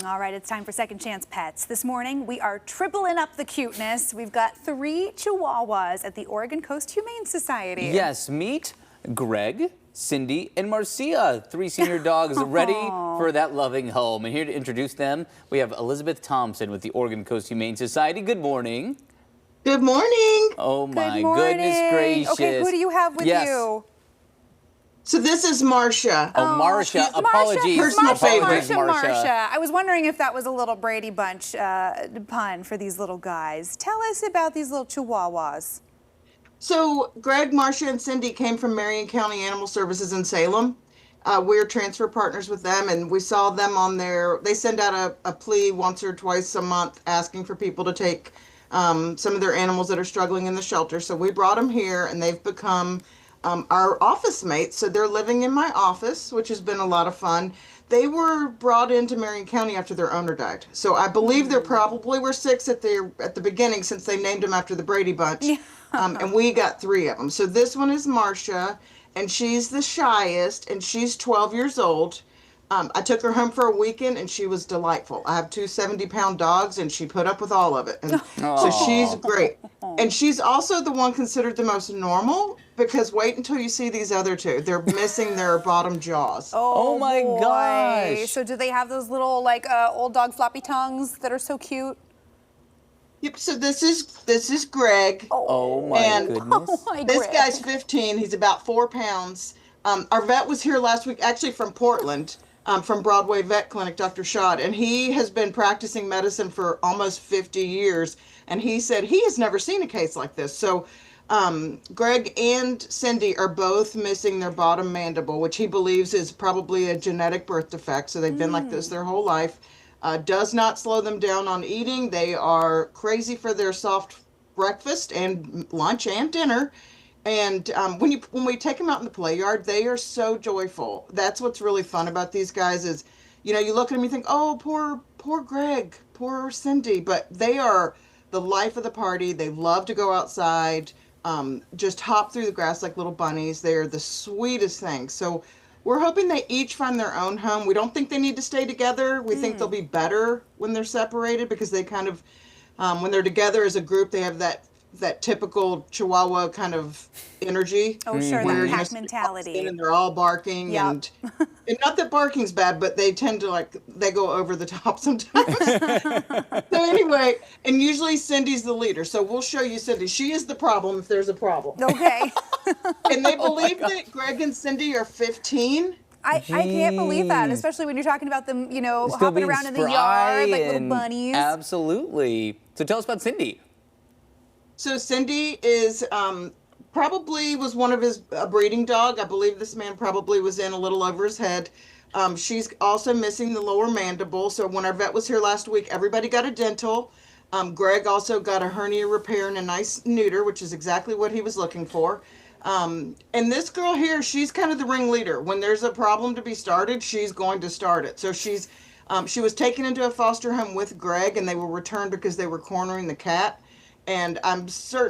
All right, it's time for Second Chance Pets. This morning, we are tripling up the cuteness. We've got 3 Chihuahuas at the Oregon Coast Humane Society. Yes, meet Greg, Cindy, and Marcia, 3 senior dogs ready for that loving home. And here to introduce them, we have Elizabeth Thompson with the Oregon Coast Humane Society. Good morning. Good morning. Oh my Good morning. goodness gracious. Okay, who do you have with you? So this is Marcia. Oh, Marcia, apologies. Personal favorite. Marcia. I was wondering if that was a little Brady Bunch pun for these little guys. Tell us about these little Chihuahuas. So Greg, Marcia, and Cindy came from Marion County Animal Services in Salem. We're transfer partners with them, and we saw them on they send out a plea once or twice a month asking for people to take some of their animals that are struggling in the shelter. So we brought them here, and they've become our office mates. So they're living in my office, which has been a lot of fun. They were brought into Marion County after their owner died. So I believe there probably were 6 at the beginning, since they named them after the Brady Bunch. Yeah. And we got 3 of them. So this one is Marcia, and she's the shyest, and she's 12 years old. I took her home for a weekend, and she was delightful. I have 2 70-pound dogs, and she put up with all of it. And so she's great. And she's also the one considered the most normal, because wait until you see these other 2. They're missing their bottom jaws. Oh my gosh. So do they have those little, like, old dog floppy tongues that are so cute? Yep, so this is Greg. Oh my goodness. This guy's 15. He's about 4 pounds. Our vet was here last week, actually from Portland, from Broadway Vet Clinic, Dr. Schott, and he has been practicing medicine for almost 50 years, and he said he has never seen a case like this. So Greg and Cindy are both missing their bottom mandible, which he believes is probably a genetic birth defect, so they've been like this their whole life. Does not slow them down on eating. They are crazy for their soft breakfast and lunch and dinner. And when we take them out in the play yard, they are so joyful. That's what's really fun about these guys is, you know, you look at them, you think, oh, poor Greg, poor Cindy, but they are the life of the party. They love to go outside, just hop through the grass like little bunnies. They are the sweetest things. So we're hoping they each find their own home. We don't think they need to stay together. We think they'll be better when they're separated, because they kind of, when they're together as a group, they have that typical Chihuahua kind of energy. Oh, sure, that pack mentality. And they're all barking. Yep. And not that barking's bad, but they tend to, they go over the top sometimes. So anyway, and usually Cindy's the leader. So we'll show you Cindy. She is the problem if there's a problem. Okay. And they believe that Greg and Cindy are 15. I can't believe that, especially when you're talking about them, you know, hopping around in the yard like little bunnies. Absolutely. So tell us about Cindy. So Cindy is probably was one of a breeding dog. I believe this man probably was in a little over his head. She's also missing the lower mandible. So when our vet was here last week, everybody got a dental. Greg also got a hernia repair and a nice neuter, which is exactly what he was looking for. And this girl here, she's kind of the ringleader. When there's a problem to be started, she's going to start it. So she was taken into a foster home with Greg, and they were returned because they were cornering the cat. And I'm sure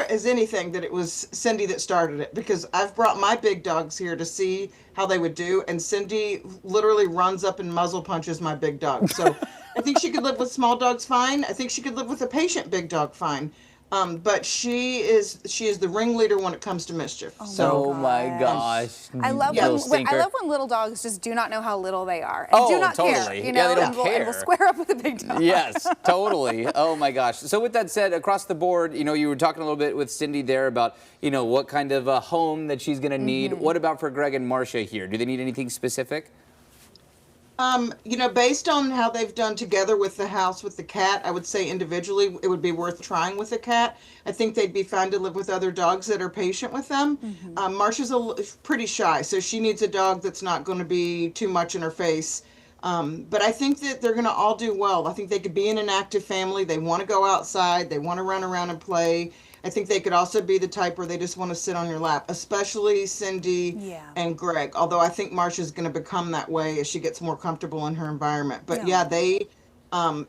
as anything that it was Cindy that started it, because I've brought my big dogs here to see how they would do, and Cindy literally runs up and muzzle punches my big dog. So I think she could live with small dogs fine. I think she could live with a patient big dog fine. But she is the ringleader when it comes to mischief. Oh my gosh! I love when little dogs just do not know how little they are and do not totally. care. You know, they don't care. And we'll square up with a big dog. Yes, totally. Oh my gosh! So with that said, across the board, you know, you were talking a little bit with Cindy there about, you know, what kind of a home that she's going to need. What about for Greg and Marcia here? Do they need anything specific? You know, based on how they've done together with the house with the cat, I would say individually it would be worth trying with a cat. I think they'd be fine to live with other dogs that are patient with them. Marcia's pretty shy, so she needs a dog that's not going to be too much in her face. But I think that they're going to all do well. I think they could be in an active family. They want to go outside. They want to run around and play. I think they could also be the type where they just want to sit on your lap, especially Cindy and Greg. Although I think Marcia's going to become that way as she gets more comfortable in her environment. But yeah, they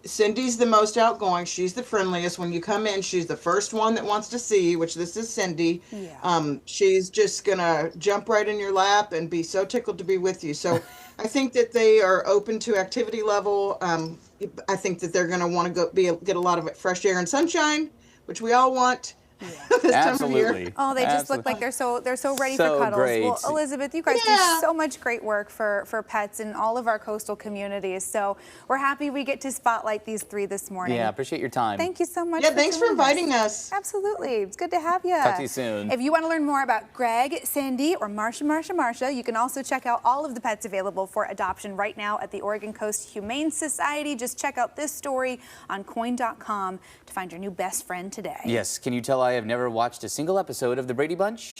Cindy's the most outgoing. She's the friendliest. When you come in, she's the first one that wants to see you, which this is Cindy. Yeah. She's just gonna jump right in your lap and be so tickled to be with you. So I think that they are open to activity level. I think that they're gonna want to get a lot of fresh air and sunshine, which we all want. This time of year. Absolutely. Oh, they just look Absolutely. like they're so ready So for cuddles. great. Well, Elizabeth, you guys do Yeah. so much great work for pets in all of our coastal communities. So we're happy we get to spotlight these three this morning. Yeah, appreciate your time. Thank you so much. Yeah, thanks for joining inviting us. Absolutely. It's good to have you. Talk to you soon. If you want to learn more about Greg, Cindy, or Marsha, you can also check out all of the pets available for adoption right now at the Oregon Coast Humane Society. Just check out this story on coin.com to find your new best friend today. Yes, can you tell I have never watched a single episode of The Brady Bunch?